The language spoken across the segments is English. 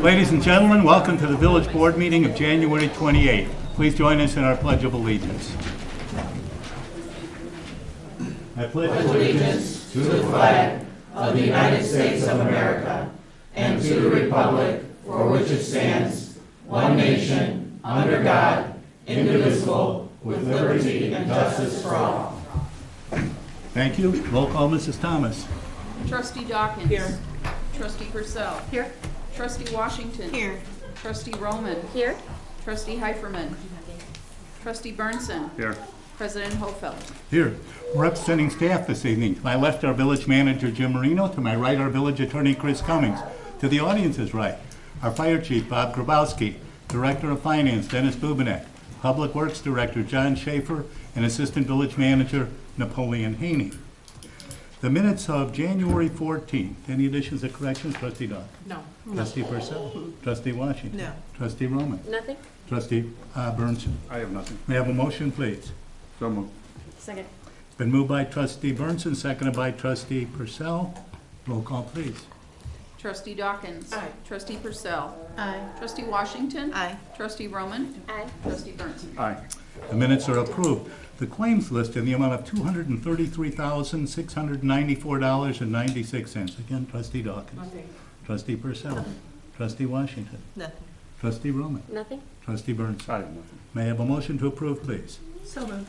Ladies and gentlemen, welcome to the Village Board meeting of January 28th. Please join us in our Pledge of Allegiance. I pledge allegiance to the flag of the United States of America and to the republic for which it stands, one nation, under God, indivisible, with liberty and justice for all. Thank you. Roll call, Mrs. Thomas. Trustee Dawkins. Here. Trustee Purcell. Here. Trustee Washington. Here. Trustee Roman. Here. Trustee Heiferman. Trustee Burnson. Here. President Hofeld. Here. Representing staff this evening. To my left, our village manager, Jim Marino. To my right, our village attorney, Chris Cummings. To the audience's right, our fire chief, Bob Grabowski. Director of Finance, Dennis Bubanek. Public Works Director, John Schaefer. And Assistant Village Manager, Napoleon Haney. The minutes of January 14th. Any additions or corrections? Trustee Dodd? No. Trustee Purcell? Trustee Washington? No. Trustee Roman? Nothing. Trustee Burnson? I have nothing. May I have a motion, please? So moved. Second. It's been moved by Trustee Burnson, seconded by Trustee Purcell. Roll call, please. Trustee Dawkins. Aye. Trustee Purcell. Aye. Trustee Washington. Aye. Trustee Roman. Aye. Trustee Burnson. Aye. The minutes are approved. The claims list in the amount of $233,694.96. Again, Trustee Dawkins. Nothing. Trustee Purcell. Trustee Washington. Nothing. Trustee Roman. Nothing. Trustee Burnson. I have nothing. May I have a motion to approve, please? So moved.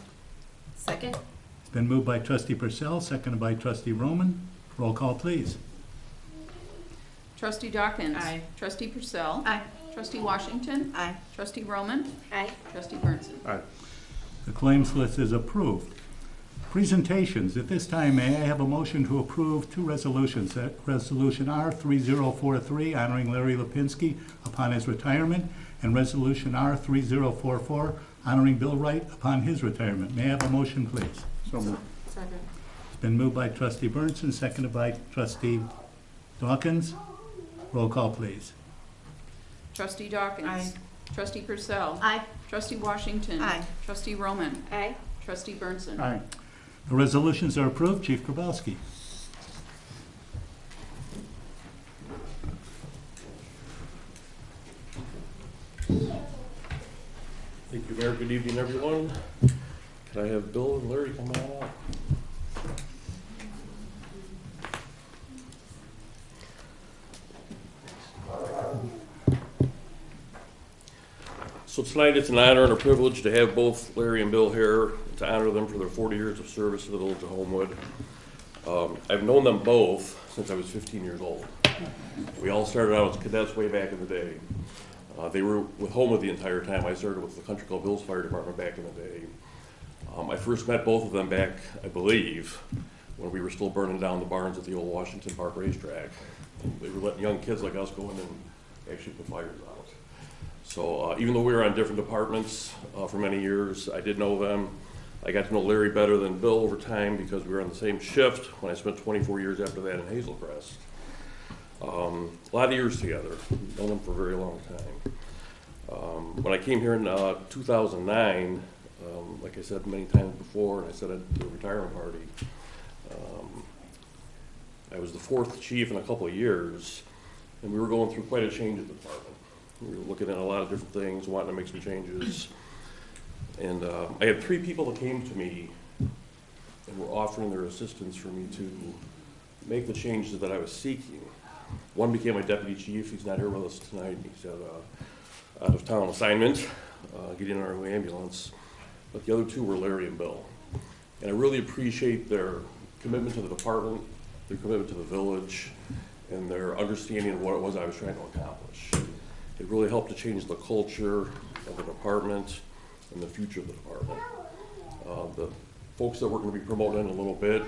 Second. It's been moved by Trustee Purcell, seconded by Trustee Roman. Roll call, please. Trustee Dawkins. Aye. Trustee Purcell. Aye. Trustee Washington. Aye. Trustee Roman. Aye. Trustee Burnson. Aye. The claims list is approved. Presentations. At this time, may I have a motion to approve two resolutions? Resolution R3043, honoring Larry Lipinski upon his retirement, and Resolution R3044, honoring Bill Wright upon his retirement. May I have a motion, please? So moved. Second. It's been moved by Trustee Burnson, seconded by Trustee Dawkins. Roll call, please. Trustee Dawkins. Aye. Trustee Purcell. Aye. Trustee Washington. Aye. Trustee Roman. Aye. Trustee Burnson. Aye. The resolutions are approved. Chief Grabowski. Thank you, Mayor. Good evening, everyone. Can I have Bill and Larry come on up? So tonight it's an honor and a privilege to have both Larry and Bill here to honor them for their 40 years of service to the village of Homewood. I've known them both since I was 15 years old. We all started out as cadets way back in the day. They were with Homewood the entire time. I started with the Country Club Hills Fire Department back in the day. I first met both of them back, I believe, when we were still burning down the barns at the old Washington Park racetrack. They were letting young kids like us go in and actually put fires out. So even though we were on different departments for many years, I did know them. I got to know Larry better than Bill over time because we were on the same shift when I spent 24 years after that in Hazel Crest. A lot of years together, known them for a very long time. When I came here in 2009, like I said many times before, and I said at the retirement party, I was the fourth chief in a couple of years, and we were going through quite a change at the department. We were looking at a lot of different things, wanting to make some changes. And I had three people that came to me and were offering their assistance for me to make the changes that I was seeking. One became my deputy chief. He's not here with us tonight. He's at out of town assignment, getting in our new ambulance. But the other two were Larry and Bill. And I really appreciate their commitment to the department, their commitment to the village, and their understanding of what it was I was trying to accomplish. It really helped to change the culture of the department and the future of the department. The folks that we're going to be promoting in a little bit,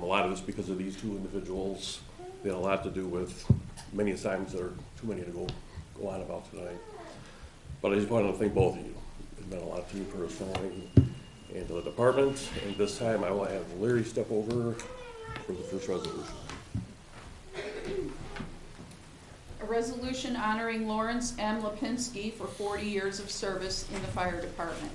a lot of this because of these two individuals. They had a lot to do with many assignments that are too many to go on about tonight. But I just wanted to thank both of you. It meant a lot to me personally and to the department. And this time I will have Larry step over for the first resolution. A resolution honoring Lawrence M. Lipinski for 40 years of service in the fire department.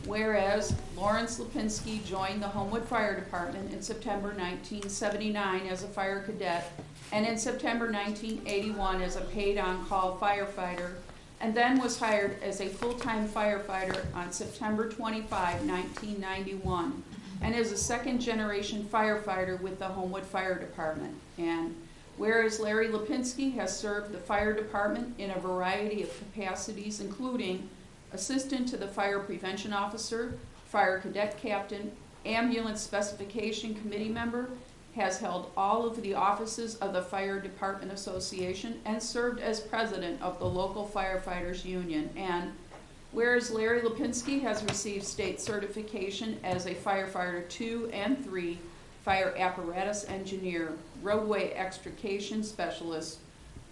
Whereas Lawrence Lipinski joined the Homewood Fire Department in September 1979 as a fire cadet and in September 1981 as a paid on-call firefighter, and then was hired as a full-time firefighter on September 25, 1991, and is a second-generation firefighter with the Homewood Fire Department. And whereas Larry Lipinski has served the fire department in a variety of capacities, including assistant to the fire prevention officer, fire cadet captain, ambulance specification committee member, has held all of the offices of the Fire Department Association, and served as president of the local firefighters union. And whereas Larry Lipinski has received state certification as a firefighter 2 and 3, fire apparatus engineer, roadway extrication specialist,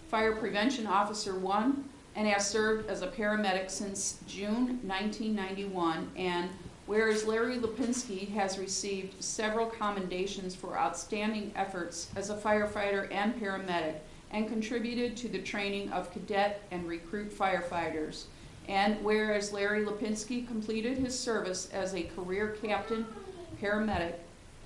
fire prevention officer 1, and has served as a paramedic since June 1991. And whereas Larry Lipinski has received several commendations for outstanding efforts as a firefighter and paramedic, and contributed to the training of cadet and recruit firefighters. And whereas Larry Lipinski completed his service as a career captain paramedic,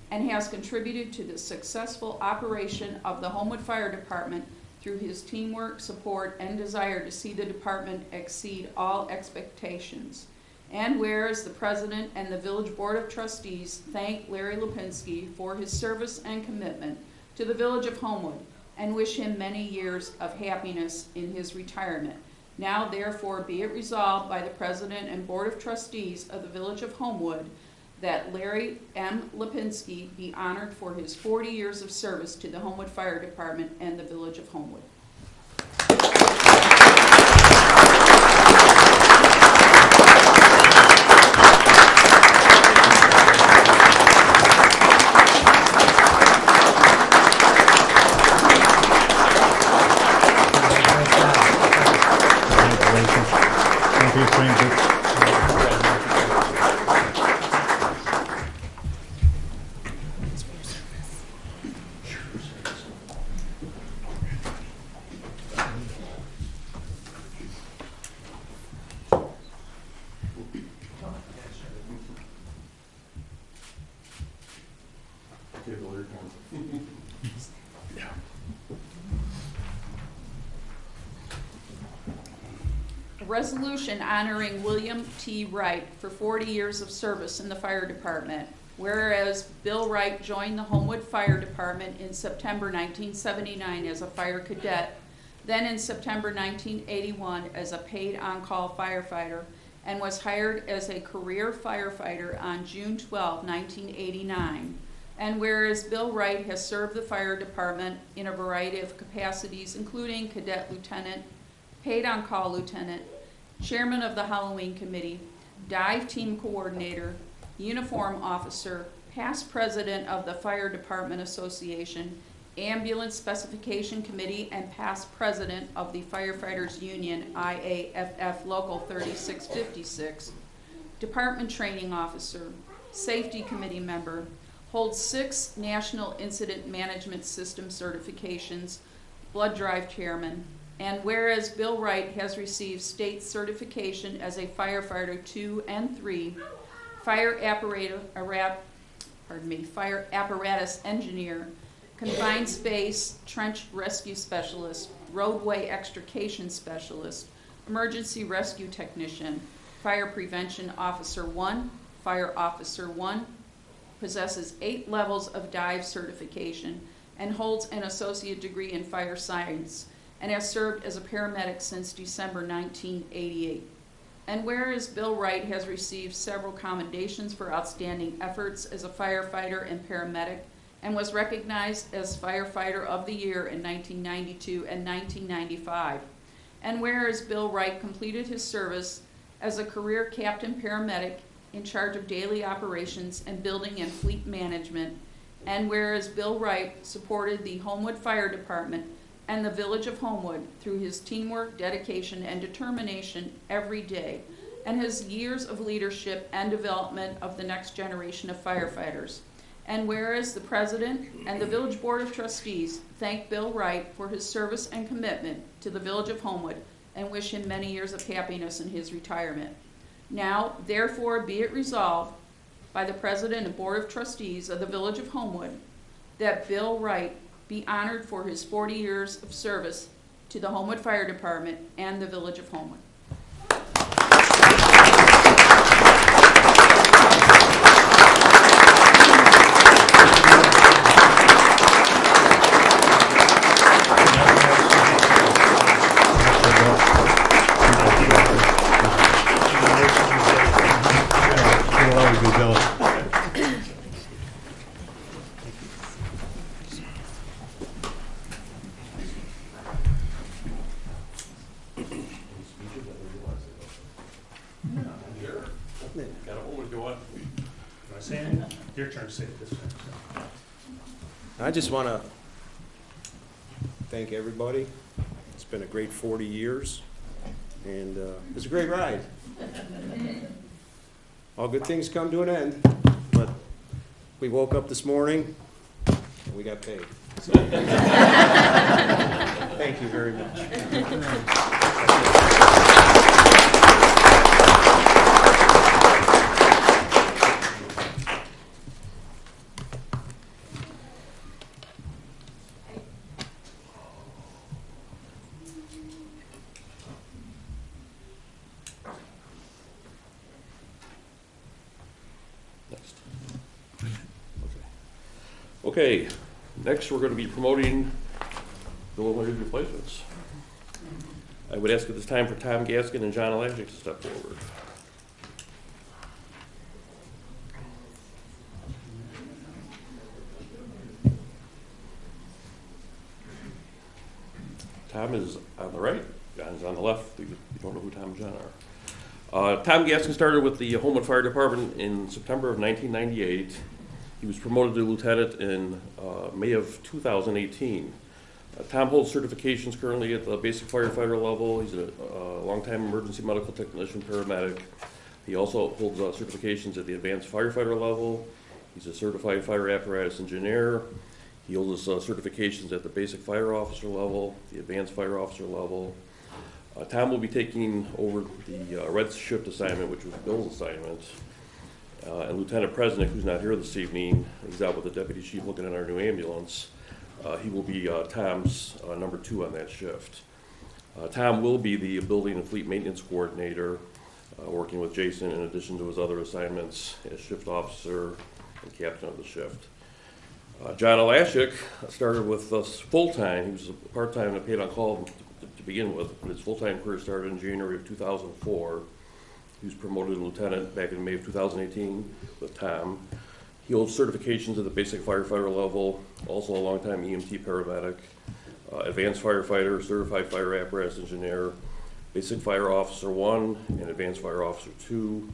and has contributed to the successful operation of the Homewood Fire Department through his teamwork, support, and desire to see the department exceed all expectations. And whereas the President and the Village Board of Trustees thank Larry Lipinski for his service and commitment to the Village of Homewood, and wish him many years of happiness in his retirement. Now therefore be it resolved by the President and Board of Trustees of the Village of Homewood that Larry M. Lipinski be honored for his 40 years of service to the Homewood Fire Department and the Village of Homewood. Thank you, Francis. Okay, Bill, your turn. A resolution honoring William T. Wright for 40 years of service in the fire department. Whereas Bill Wright joined the Homewood Fire Department in September 1979 as a fire cadet, then in September 1981 as a paid on-call firefighter, and was hired as a career firefighter on June 12, 1989. And whereas Bill Wright has served the fire department in a variety of capacities, including cadet lieutenant, paid on-call lieutenant, chairman of the Halloween committee, dive team coordinator, uniform officer, past president of the Fire Department Association, ambulance specification committee, and past president of the Firefighters Union, IAFF Local 3656, department training officer, safety committee member, holds 6 National Incident Management System certifications, blood drive chairman. And whereas Bill Wright has received state certification as a firefighter 2 and 3, fire apparatus engineer, confined space trench rescue specialist, roadway extrication specialist, emergency rescue technician, fire prevention officer 1, fire officer 1, possesses 8 levels of dive certification, and holds an associate degree in fire science, and has served as a paramedic since December 1988. And whereas Bill Wright has received several commendations for outstanding efforts as a firefighter and paramedic, and was recognized as Firefighter of the Year in 1992 and 1995. And whereas Bill Wright completed his service as a career captain paramedic in charge of daily operations and building and fleet management, and whereas Bill Wright supported the Homewood Fire Department and the Village of Homewood through his teamwork, dedication, and determination every day, and his years of leadership and development of the next generation of firefighters. And whereas the President and the Village Board of Trustees thank Bill Wright for his service and commitment to the Village of Homewood, and wish him many years of happiness in his retirement. Now, therefore, be it resolved by the President and Board of Trustees of the Village of Homewood that Bill Wright be honored for his 40 years of service to the Homewood Fire Department and the Village of Homewood. Got a hold if you want. Am I saying it? Your turn to say it this time. I just want to thank everybody. It's been a great 40 years, and it's a great ride. All good things come to an end, but we woke up this morning and we got paid. So, thank you very much. Next. Okay, next we're going to be promoting the limited replacements. I would ask at this time for Tom Gaskin and John Elagic to step forward. Tom is on the right, John's on the left. You don't know who Tom and John are. Tom Gaskin started with the Homewood Fire Department in September of 1998. He was promoted to lieutenant in May of 2018. Tom holds certifications currently at the basic firefighter level. He's a longtime emergency medical technician, paramedic. He also holds certifications at the advanced firefighter level. He's a certified fire apparatus engineer. He holds certifications at the basic fire officer level, the advanced fire officer level. Tom will be taking over the red shift assignment, which was Bill's assignment. And Lieutenant President, who's not here this evening, he's out with the deputy chief looking at our new ambulance. He will be Tom's number 2 on that shift. Tom will be the building and fleet maintenance coordinator, working with Jason in addition to his other assignments as shift officer and captain of the shift. John Elagic started with us full-time. He was a part-time and paid on call to begin with, but his full-time career started in January of 2004. He was promoted to lieutenant back in May of 2018 with Tom. He holds certifications at the basic firefighter level, also a longtime EMT paramedic, advanced firefighter, certified fire apparatus engineer, basic fire officer 1, and advanced fire officer 2.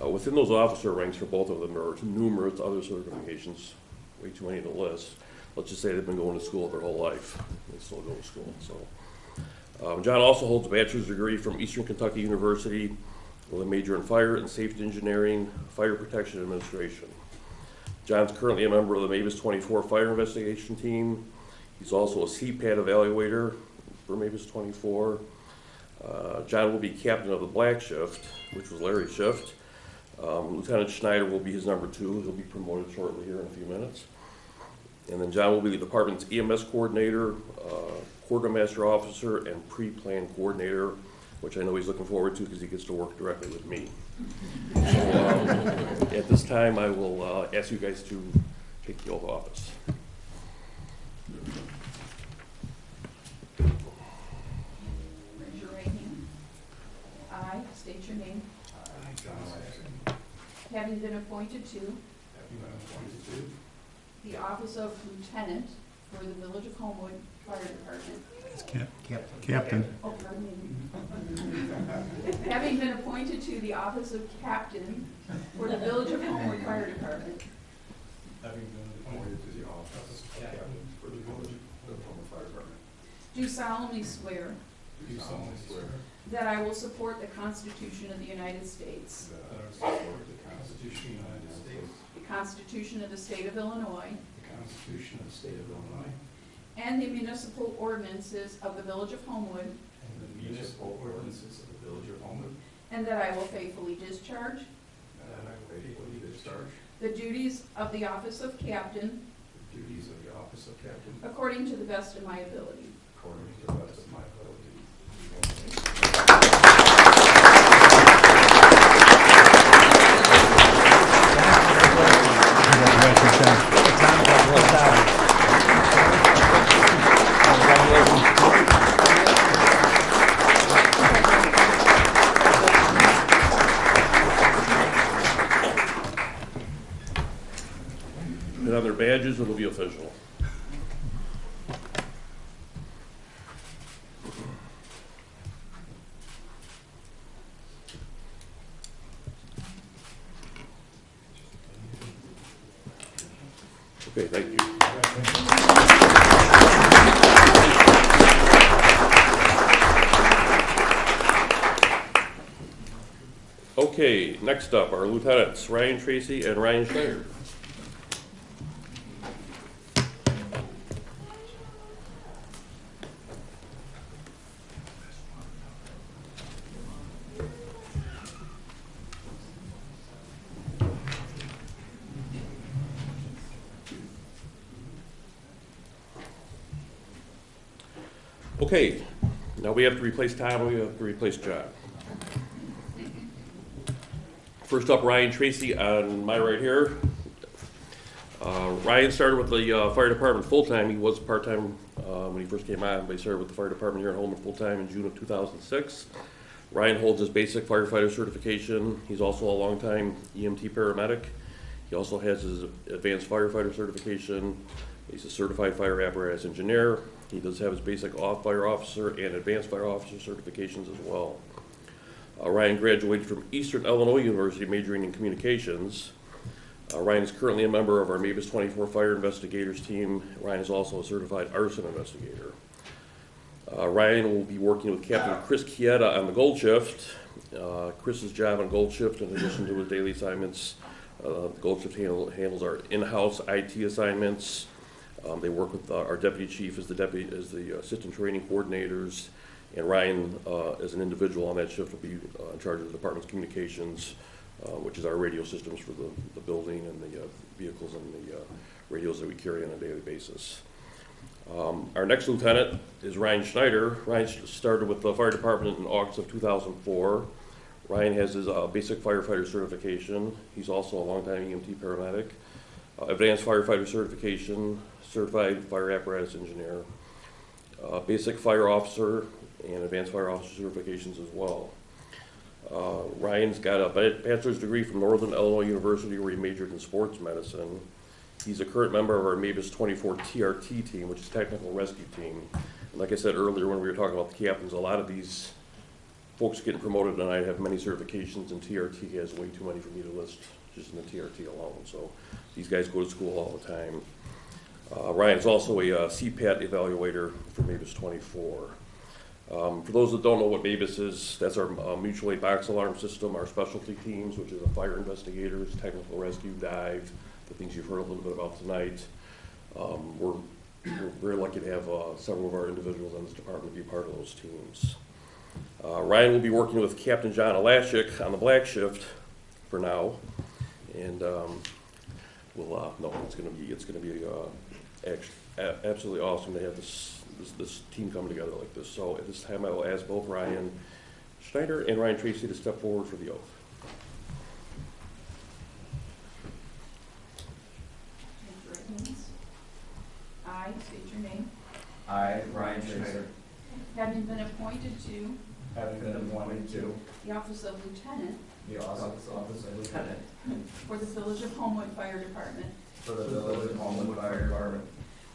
Within those officer ranks for both of them, there are numerous other certifications, way too many to list. Let's just say they've been going to school their whole life. They still go to school. So, John also holds a bachelor's degree from Eastern Kentucky University with a major in fire and safety engineering, fire protection administration. John's currently a member of the Mavis 24 fire investigation team. He's also a CPAT evaluator for Mavis 24. John will be captain of the black shift, which was Larry's shift. Lieutenant Schneider will be his number 2. He'll be promoted shortly here in a few minutes. And then John will be the department's EMS coordinator, quartermaster officer, and pre-plan coordinator, which I know he's looking forward to because he gets to work directly with me. So at this time, I will ask you guys to take the oath of office. Raise your right hand. I state your name. I, John Elagic, Having been appointed to having been appointed to the office of lieutenant for the Village of Homewood Fire Department. It's Captain. Oh, pardon me. Having been appointed to the office of captain for the Village of Homewood Fire Department. having been appointed to the office of captain for the Village of Homewood Fire Department, Do solemnly swear do solemnly swear that I will support the Constitution of the United States, that I will support the Constitution of the United States, the Constitution of the State of Illinois, the Constitution of the State of Illinois, and the municipal ordinances of the Village of Homewood, and the municipal ordinances of the Village of Homewood, and that I will faithfully discharge and that I will faithfully discharge the duties of the office of captain the duties of the office of captain according to the best of my ability. according to the best of my ability. Put on their badges, it'll be official. Okay, thank you. Okay, next up, our lieutenants, Ryan Tracy and Ryan Schneider. Okay, now we have to replace Tom and we have to replace John. First up, Ryan Tracy on my right here. Ryan started with the fire department full-time. He was part-time when he first came on, but he started with the fire department here at Holman full-time in June of 2006. Ryan holds his basic firefighter certification. He's also a long-time EMT paramedic. He also has his advanced firefighter certification. He's a certified fire apparatus engineer. He does have his basic fire officer and advanced fire officer certifications as well. Ryan graduated from Eastern Illinois University majoring in communications. Ryan is currently a member of our Mavis 24 Fire Investigators team. Ryan is also a certified arson investigator. Ryan will be working with Captain Chris Chieta on the Gold Shift. Chris's job on Gold Shift, in addition to his daily assignments, Gold Shift handles our in-house IT assignments. They work with our deputy chief as the assistant training coordinators, and Ryan, as an individual on that shift, will be in charge of the department's communications, which is our radio systems for the building and the vehicles and the radios that we carry on a daily basis. Our next lieutenant is Ryan Schneider. Ryan started with the fire department in August of 2004. Ryan has his basic firefighter certification. He's also a longtime EMT paramedic, advanced firefighter certification, certified fire apparatus engineer, basic fire officer, and advanced fire officer certifications as well. Ryan's got a bachelor's degree from Northern Illinois University where he majored in sports medicine. He's a current member of our Mavis 24 TRT team, which is Technical Rescue Team. And like I said earlier when we were talking about the captains, a lot of these folks getting promoted tonight have many certifications, and TRT has way too many for me to list just in the TRT alone. So these guys go to school all the time. Ryan's also a CPAT evaluator for Mavis 24. For those that don't know what Mavis is, that's our mutual aid box alarm system, our specialty teams, which is a fire investigators, technical rescue, dive, the things you've heard a little bit about tonight. We're very lucky to have several of our individuals in this department be part of those teams. Ryan will be working with Captain John Alashik on the black shift for now, and it's going to be absolutely awesome to have this team come together like this. So at this time, I will ask both Ryan Schneider and Ryan Tracy to step forward for the oath. I state your name. I, Ryan Tracer, Having been appointed to having been appointed to the office of lieutenant the office of lieutenant for the Village of Homewood Fire Department, for the Village of Homewood Fire Department,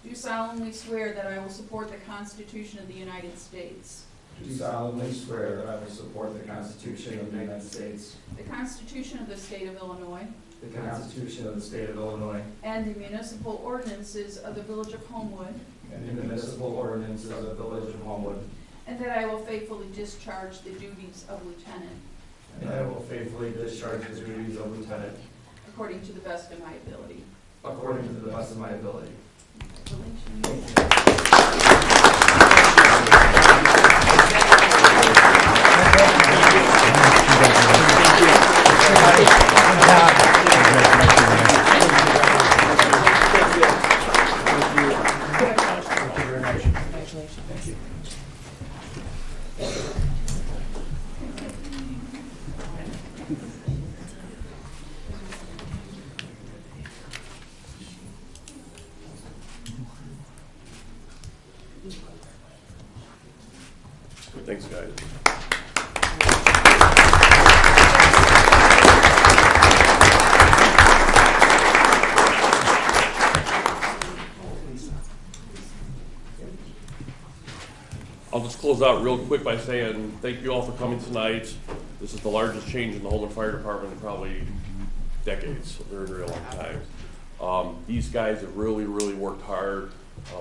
do solemnly swear that I will support the Constitution of the United States, do solemnly swear that I will support the Constitution of the United States, the Constitution of the State of Illinois, the Constitution of the State of Illinois, and the municipal ordinances of the Village of Homewood, and the municipal ordinances of the Village of Homewood, and that I will faithfully discharge the duties of lieutenant and I will faithfully discharge the duties of lieutenant according to the best of my ability. according to the best of my ability. Congratulations. Thanks, guys. I'll just close out real quick by saying thank you all for coming tonight. This is the largest change in the Holman Fire Department in probably decades, a very, very long time. These guys have really, really worked hard.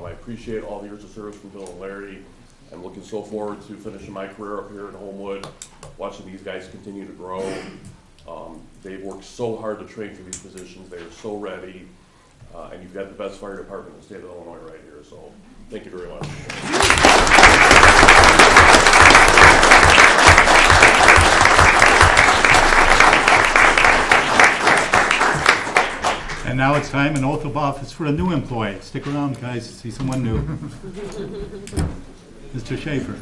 I appreciate all the years of service from Bill and Larry. I'm looking so forward to finishing my career up here in Homewood, watching these guys continue to grow. They've worked so hard to train for these positions. They are so ready. And you've got the best fire department in the state of Illinois right here. So thank you very much. And now it's time, an oath of office for a new employee. Stick around, guys, to see someone new. Mr. Schaefer.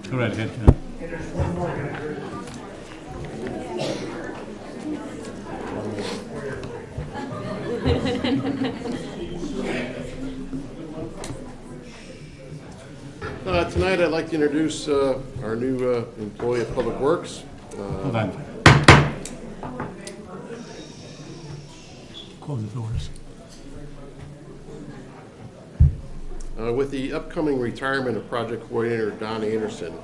Go right ahead, John. Tonight I'd like to introduce our new employee of Public Works. Hold on. Close the doors. With the upcoming retirement of Project Coordinator Don Anderson,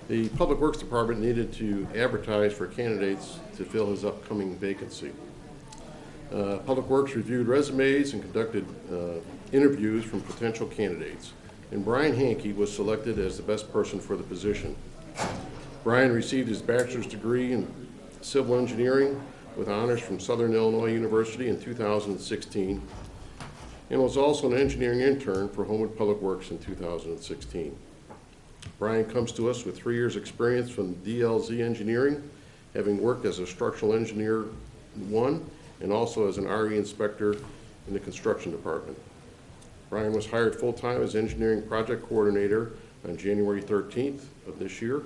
the Public Works Department needed to advertise for candidates to fill his upcoming vacancy. Public Works reviewed resumes and conducted interviews from potential candidates, and Brian Hankey was selected as the best person for the position. Brian received his bachelor's degree in civil engineering with honors from Southern Illinois University in 2016, and was also an engineering intern for Homewood Public Works in 2016. Brian comes to us with 3 years experience from DLZ Engineering, having worked as a structural engineer 1 and also as an RE inspector in the construction department. Brian was hired full-time as engineering project coordinator on January 13th of this year.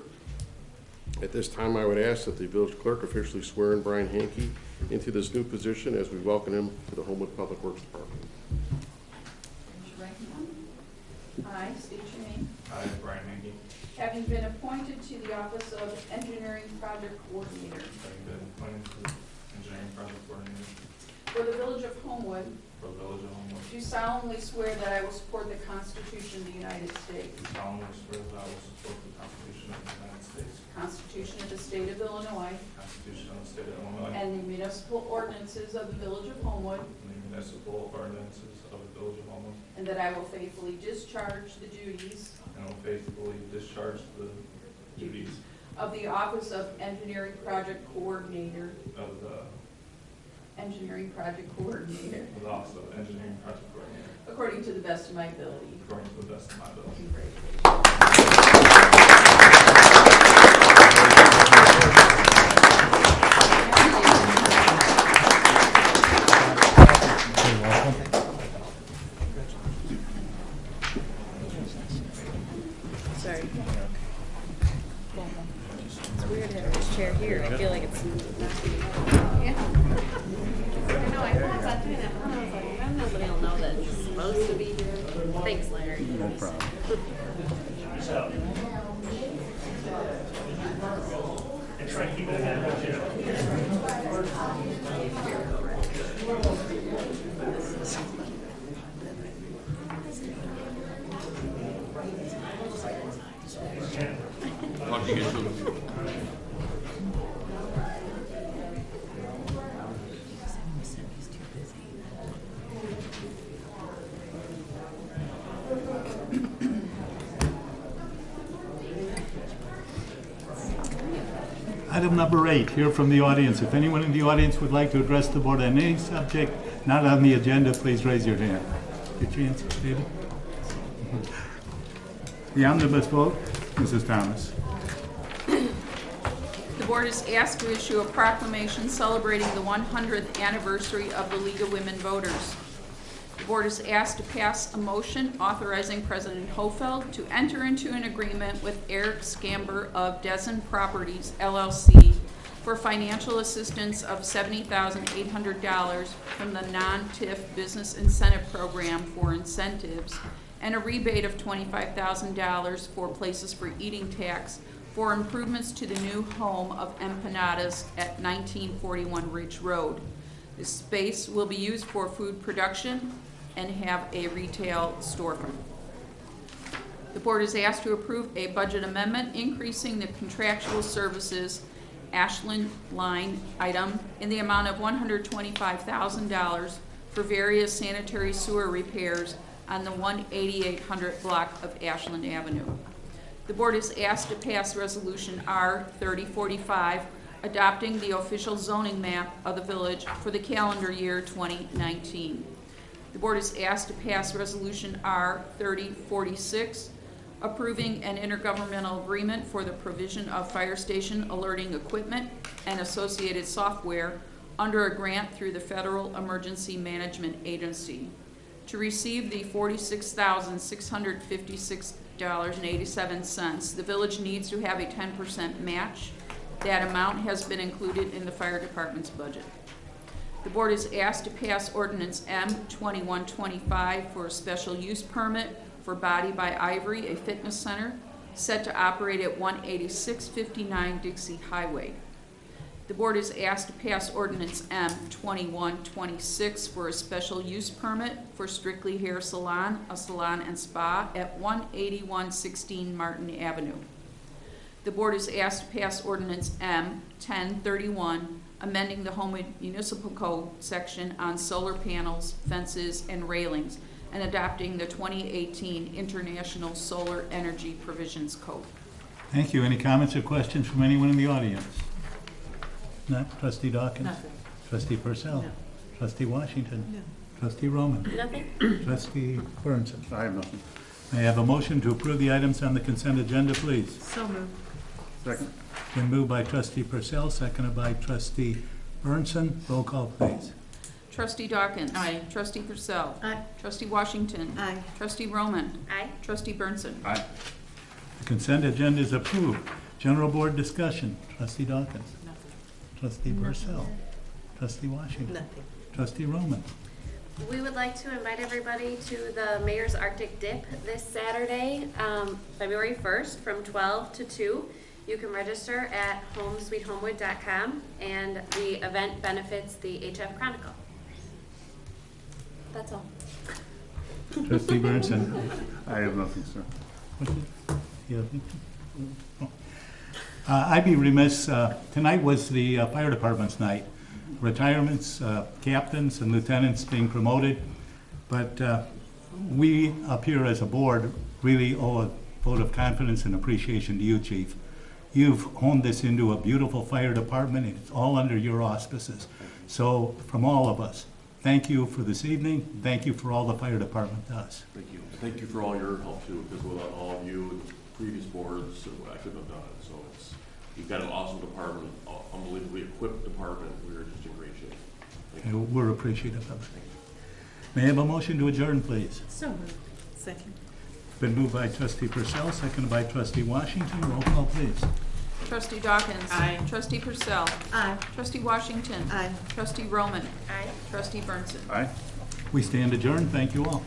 At this time, I would ask that the village clerk officially swear in Brian Hankey into this new position as we welcome him to the Homewood Public Works Department. Raise your right hand. I state your name. I, Brian Hankey, Having been appointed to the office of engineering project coordinator having been appointed to engineering project coordinator for the village of Homewood, for the village of Homewood, do solemnly swear that I will support the Constitution of the United States, do solemnly swear that I will support the Constitution of the United States, Constitution of the State of Illinois, the Constitution of the State of Illinois, and the municipal ordinances of the village of Homewood, and the municipal ordinances of the village of Homewood, and that I will faithfully discharge the duties and will faithfully discharge the duties of the office of engineering project coordinator, of the office of engineering project coordinator according to the best of my ability. according to the best of my ability. Congratulations. Sorry. It's weird having this chair here. I feel like it's. Yeah. I know, I thought about doing that, but I was like, nobody will know that it's supposed to be here. Thanks, Larry. No problem. So. And try to keep it in that, How'd you get to it? Item number 8, hear from the audience. If anyone in the audience would like to address the board on any subject not on the agenda, please raise your hand. Your chance, David. The omnibus vote, Mrs. Thomas. The board is asked to issue a proclamation celebrating the 100th anniversary of the League of Women Voters. The board is asked to pass a motion authorizing President Hofeld to enter into an agreement with Eric Scamber of Dessen Properties, LLC, for financial assistance of $70,800 from the non-TIF Business Incentive Program for incentives and a rebate of $25,000 for Places for Eating tax for improvements to the new home of Empanadas at 1941 Ridge Road. This space will be used for food production and have a retail storefront. The board is asked to approve a budget amendment increasing the contractual services Ashland line item in the amount of $125,000 for various sanitary sewer repairs on the 18800 block of Ashland Avenue. The board is asked to pass Resolution R 3045, adopting the official zoning map of the village for the calendar year 2019. The board is asked to pass Resolution R 3046, approving an intergovernmental agreement for the provision of fire station alerting equipment and associated software under a grant through the Federal Emergency Management Agency. To receive the $46,656.87, the village needs to have a 10% match. That amount has been included in the fire department's budget. The board is asked to pass Ordinance M 2125 for a special use permit for Body by Ivory, a fitness center, set to operate at 18659 Dixie Highway. The board is asked to pass Ordinance M 2126 for a special use permit for Strictly Hair Salon, a salon and spa at 18116 Martin Avenue. The board is asked to pass Ordinance M 1031, amending the Home Municipal Code section on solar panels, fences, and railings, and adopting the 2018 International Solar Energy Provisions Code. Thank you. Any comments or questions from anyone in the audience? Not. Trustee Dawkins? Nothing. Trustee Purcell? No. Trustee Washington? No. Trustee Roman? Nothing? Trustee Burnson? I have nothing. May I have a motion to approve the items on the consent agenda, please? So moved. Second. Been moved by Trustee Purcell, seconded by Trustee Burnson. Roll call, please. Trustee Dawkins? Aye. Trustee Purcell? Aye. Trustee Washington? Aye. Trustee Roman? Aye. Trustee Burnson? Aye. The consent agenda is approved. General board discussion. Trustee Dawkins? Nothing. Trustee Purcell? Trustee Washington? Nothing. Trustee Roman? We would like to invite everybody to the Mayor's Arctic Dip this Saturday, February 1st from 12 to 2. You can register at homesweethomewood.com, and the event benefits the HF Chronicle. That's all. Trustee Burnson? I have nothing, sir. You have anything? Oh. I'd be remiss, tonight was the fire department's night. Retirements, captains and lieutenants being promoted, but we up here as a board really owe a vote of confidence and appreciation to you, Chief. You've honed this into a beautiful fire department, and it's all under your auspices. So from all of us, thank you for this evening. Thank you for all the fire department does. Thank you. Thank you for all your help too, because without all of you and previous boards, I couldn't have done it. So you've got an awesome department, unbelievably equipped department. We're just in great shape. Thank you. And we're appreciative of it. May I have a motion to adjourn, please? So moved. Second. Been moved by Trustee Purcell, seconded by Trustee Washington. Roll call, please. Trustee Dawkins? Aye. Trustee Purcell? Aye. Trustee Washington? Aye. Trustee Roman? Aye. Trustee Burnson? Aye. We stand adjourned. Thank you all.